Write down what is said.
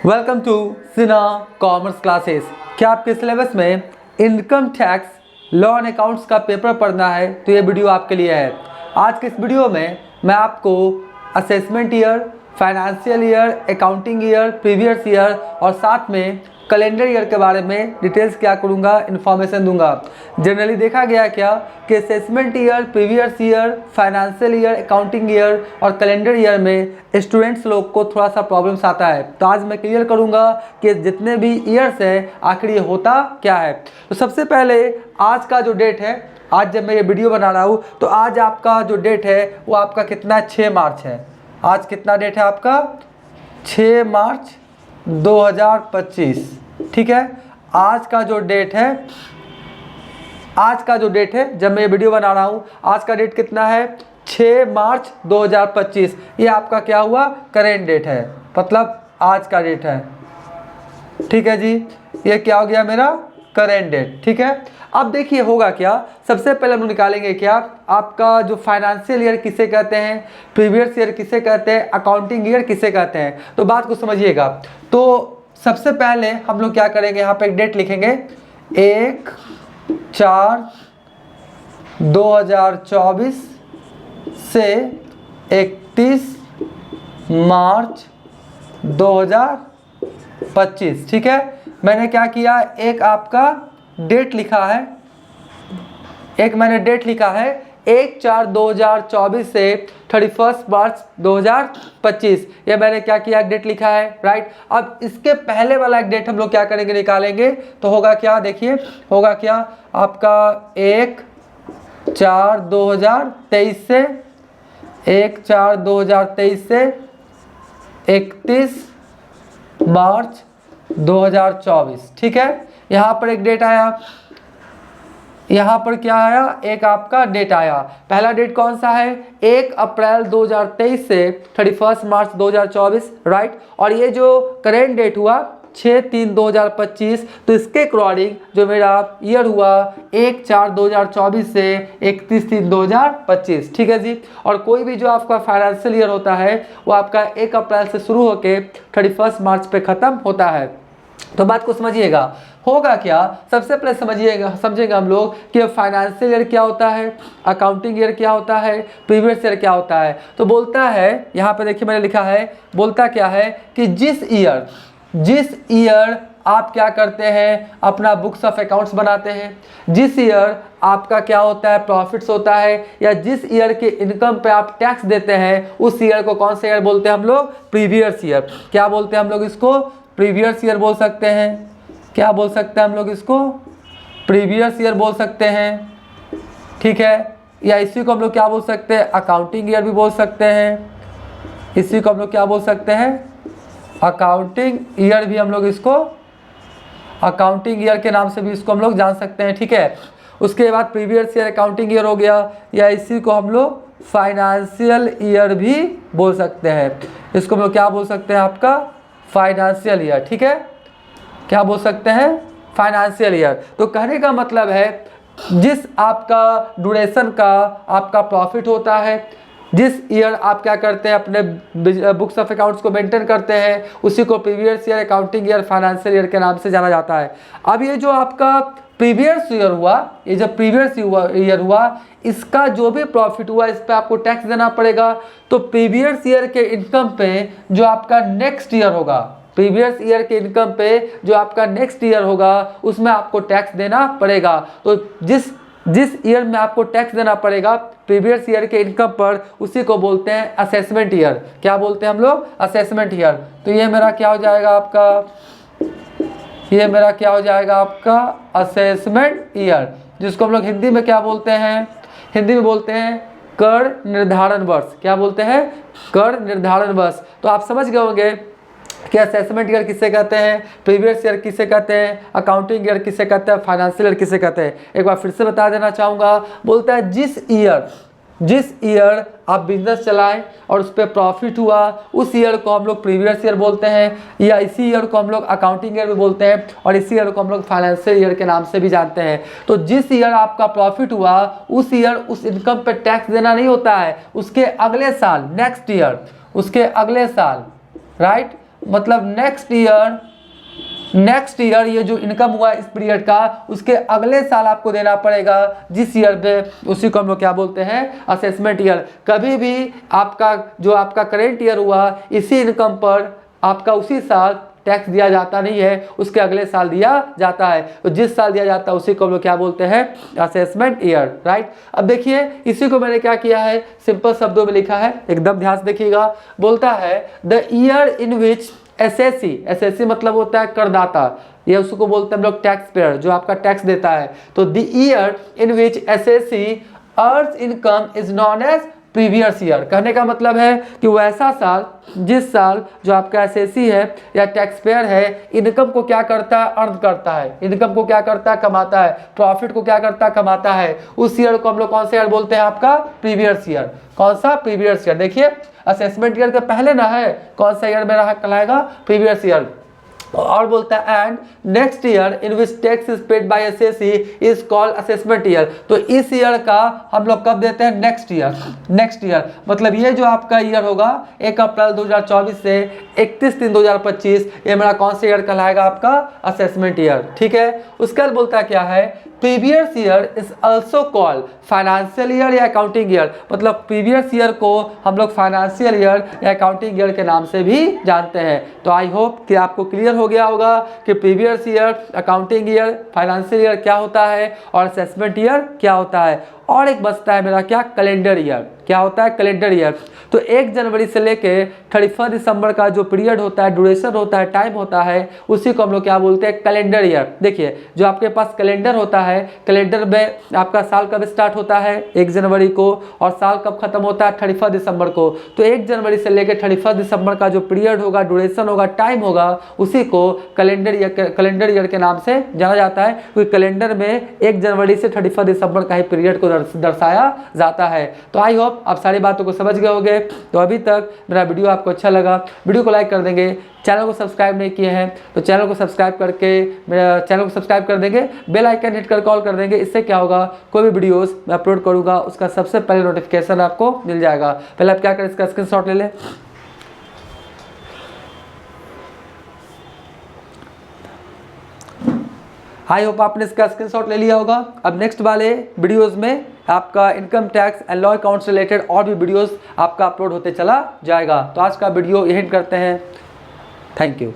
Welcome to Sinha commerce classes. क्या आपके syllabus में income tax law and accounts का पेपर पढ़ना है तो ये वीडियो आपके लिए है। आज के इस वीडियो में मैं आपको assessment year, financial year, accounting year, previous year और साथ में कैलेंडर ईयर के बारे में डिटेल्स क्या करूँगा, इन्फॉर्मेशन दूंगा। जनरली देखा गया क्या कि assessment year, previous year, financial year, accounting year और कैलेंडर ईयर में स्टूडेंट्स लोग को थोड़ा सा प्रॉब्लम्स आता है। तो आज मैं क्लियर करूंगा कि जितने भी ईयर्स हैं आखिर ये होता क्या है। तो सबसे पहले आज का जो डेट है, आज जब मैं ये वीडियो बना रहा हूँ तो आज आपका जो डेट है वो आपका कितना 6 मार्च है। आज कितना डेट है आपका 6 मार्च 2025। ठीक है, आज का जो डेट है जब मैं ये वीडियो बना रहा हूँ, आज का डेट कितना है 6 मार्च 2025। ये आपका क्या हुआ करेंट डेट है, मतलब आज का डेट है। ठीक है जी, ये क्या हो गया मेरा करेंट डेट। ठीक है, अब देखिए होगा क्या, सबसे पहले हम लोग निकालेंगे क्या आपका जो फाइनेंशियल ईयर किसे कहते हैं, प्रीवियस ईयर किसे कहते हैं, अकाउंटिंग ईयर किसे कहते हैं। तो बात को समझिएगा। तो सबसे पहले हम लोग क्या करेंगे, यहाँ पे एक डेट लिखेंगे 1/4/2024 से 31 मार्च 2025। ठीक है, मैंने क्या किया, एक आपका डेट लिखा है, एक मैंने डेट लिखा है 1/4/2024 से 31 मार्च 2025। ये मैंने क्या किया, एक डेट लिखा है, राइट। अब इसके पहले वाला एक डेट हम लोग क्या करेंगे, निकालेंगे। तो होगा क्या, देखिए होगा क्या आपका 1/4/2023 से 1/4/2023 से 31 मार्च 2024। ठीक है, यहाँ पर एक डेट आया, यहाँ पर क्या आया, एक आपका डेट आया। पहला डेट कौन सा है, 1 अप्रैल 2023 से 31 मार्च 2024, राइट। और ये जो करेंट डेट हुआ 6/3/2025, तो इसके अकॉर्डिंग जो मेरा ईयर हुआ 1/4/2024 से 31/3/2025। ठीक है जी। और कोई भी जो आपका फाइनेंशियल ईयर होता है वो आपका 1 अप्रैल से शुरू होकर 31 मार्च पे ख़त्म होता है। तो बात को समझिएगा, होगा क्या, सबसे पहले समझेंगे हम लोग कि फाइनेंशियल ईयर क्या होता है, अकाउंटिंग ईयर क्या होता है, प्रीवियस ईयर क्या होता है। तो बोलता है, यहाँ पे देखिए मैंने लिखा है, बोलता क्या है कि जिस ईयर आप क्या करते हैं, अपना बुक्स ऑफ अकाउंट्स बनाते हैं, जिस ईयर आपका क्या होता है प्रॉफिट्स होता है, या जिस ईयर के इनकम पे आप टैक्स देते हैं, उस ईयर को कौन सा ईयर बोलते हैं हम लोग, प्रीवियस ईयर। क्या बोलते हैं हम लोग इसको, प्रीवियस ईयर बोल सकते हैं। क्या बोल सकते हैं हम लोग इसको, प्रीवियस ईयर बोल सकते हैं। ठीक है, या इसी को हम लोग क्या बोल सकते हैं, अकाउंटिंग ईयर भी बोल सकते हैं। इसी को हम लोग क्या बोल सकते हैं, अकाउंटिंग ईयर भी हम लोग इसको, अकाउंटिंग ईयर के नाम से भी इसको हम लोग जान सकते हैं। ठीक है, उसके बाद प्रीवियस ईयर अकाउंटिंग ईयर हो गया, या इसी को हम लोग फाइनेंशियल ईयर भी बोल सकते हैं। इसको हम लोग क्या बोल सकते हैं, आपका फाइनेंशियल ईयर। ठीक है, क्या बोल सकते हैं, फाइनेंशियल ईयर। तो कहने का मतलब है जिस आपका ड्यूरेशन का आपका प्रॉफिट होता है, जिस ईयर आप क्या करते हैं अपने बुक्स ऑफ अकाउंट्स को मेंटेन करते हैं, उसी को previous year, accounting year, financial year के नाम से जाना जाता है। अब ये जो आपका प्रीवियस ईयर हुआ, ये जो प्रीवियस ईयर हुआ, इसका जो भी प्रॉफिट हुआ इस पर आपको टैक्स देना पड़ेगा। तो प्रीवियस ईयर के इनकम पे जो आपका नेक्स्ट ईयर होगा, प्रीवियस ईयर के इनकम पे जो आपका नेक्स्ट ईयर होगा उसमें आपको टैक्स देना पड़ेगा। तो जिस ईयर में आपको टैक्स देना पड़ेगा प्रीवियस ईयर के इनकम पर, उसी को बोलते हैं असेसमेंट ईयर। क्या बोलते हैं हम लोग, असेसमेंट ईयर। तो ये मेरा क्या हो जाएगा आपका, ये मेरा क्या हो जाएगा आपका असेसमेंट ईयर, जिसको हम लोग हिंदी में क्या बोलते हैं, हिंदी में बोलते हैं कर निर्धारण वर्ष। क्या बोलते हैं, कर निर्धारण वर्ष। तो आप समझ गए होंगे कि असेसमेंट ईयर किसे कहते हैं, प्रीवियस ईयर किसे कहते हैं, अकाउंटिंग ईयर किसे कहते हैं, फाइनेंशियल ईयर किसे कहते हैं। एक बार फिर से बता देना चाहूँगा, बोलता है जिस ईयर आप बिजनेस चलाएं और उस पर प्रॉफिट हुआ, उस ईयर को हम लोग प्रीवियस ईयर बोलते हैं, या इसी ईयर को हम लोग अकाउंटिंग ईयर भी बोलते हैं, और इसी ईयर को हम लोग फाइनेंशियल ईयर के नाम से भी जानते हैं। तो जिस ईयर आपका प्रॉफिट हुआ उस ईयर उस इनकम पे टैक्स देना नहीं होता है, उसके अगले साल नेक्स्ट ईयर, उसके अगले साल, राइट, मतलब नेक्स्ट ईयर ये जो इनकम हुआ इस पीरियड का उसके अगले साल आपको देना पड़ेगा जिस ईयर पे, उसी को हम लोग क्या बोलते हैं, असेसमेंट ईयर। कभी भी आपका जो आपका करेंट ईयर हुआ इसी इनकम पर आपका उसी साल टैक्स दिया जाता नहीं है, उसके अगले साल दिया जाता है। तो जिस साल दिया जाता है उसी को हम लोग क्या बोलते हैं, असेसमेंट ईयर, राइट। अब देखिए इसी को मैंने क्या किया है, सिंपल शब्दों में लिखा है, एकदम ध्यान से देखिएगा। बोलता है the year in which SSC मतलब होता है करदाता, ये उसको बोलते हैं हम लोग टैक्स पेयर, जो आपका टैक्स देता है। तो the year in which assessee earns income is known as previous year. कहने का मतलब है कि वो ऐसा साल जिस साल जो आपका एसएससी है या टैक्स पेयर है इनकम को क्या करता है, अर्न करता है, इनकम को क्या करता है, कमाता है, प्रॉफिट को क्या करता है, कमाता है, उस ईयर को हम लोग कौन सा ईयर बोलते हैं, आपका प्रीवियस ईयर। कौन सा, प्रीवियस ईयर। देखिए असेसमेंट ईयर के पहले ना है, कौन सा ईयर में रहा कहलाएगा, प्रीवियस ईयर। और बोलता है and next year in which tax is paid by SSC is called assessment year. तो इस ईयर का हम लोग कब देते हैं, नेक्स्ट ईयर मतलब ये जो आपका ईयर होगा 1 अप्रैल 2024 से 31/3/2025, ये मेरा कौन सा ईयर कहलाएगा, आपका असेसमेंट ईयर। ठीक है, उसके बाद बोलता है क्या है, previous year is also called financial year या अकाउंटिंग ईयर। मतलब प्रीवियस ईयर को हम लोग फाइनेंशियल ईयर या अकाउंटिंग ईयर के नाम से भी जानते हैं। तो आई होप कि आपको क्लियर हो गया होगा कि previous year, accounting year, financial year क्या होता है और असेसमेंट ईयर क्या होता है। और एक बचता है मेरा क्या, कैलेंडर ईयर। क्या होता है, कैलेंडर ईयर। तो 1 जनवरी से लेके 31 दिसंबर का जो पीरियड होता है, ड्यूरेशन होता है, टाइम होता है, उसी को हम लोग क्या बोलते हैं, कैलेंडर ईयर। देखिए जो आपके पास कैलेंडर होता है, कैलेंडर में आपका साल कब स्टार्ट होता है, 1 जनवरी को, और साल कब खत्म होता है, 31 दिसंबर को। तो 1 जनवरी से लेकर 31 दिसंबर का जो पीरियड होगा, ड्यूरेशन होगा, टाइम होगा, उसी को कैलेंडर ईयर के नाम से जाना जाता है। क्योंकि कैलेंडर में 1 जनवरी से 31 दिसंबर का ही पीरियड को दर्शाया जाता है। तो आई होप आप सारी बातों को समझ गए होंगे। तो अभी तक मेरा वीडियो आपको अच्छा लगा, वीडियो को लाइक कर देंगे, चैनल को सब्सक्राइब नहीं किए हैं तो चैनल को सब्सक्राइब करके मेरा चैनल को सब्सक्राइब कर देंगे, बेल आइकन हिट कर कॉल कर देंगे। इससे क्या होगा, कोई भी वीडियोस मैं अपलोड करूँगा उसका सबसे पहले नोटिफिकेशन आपको मिल जाएगा। पहले आप क्या करें, इसका स्क्रीनशॉट ले लें। आई होप आपने इसका स्क्रीनशॉट ले लिया होगा। अब नेक्स्ट वाले वीडियोस में आपका income tax and law accounts related और भी वीडियोस आपका अपलोड होते चला जाएगा। तो आज का वीडियो यही करते हैं। Thank you.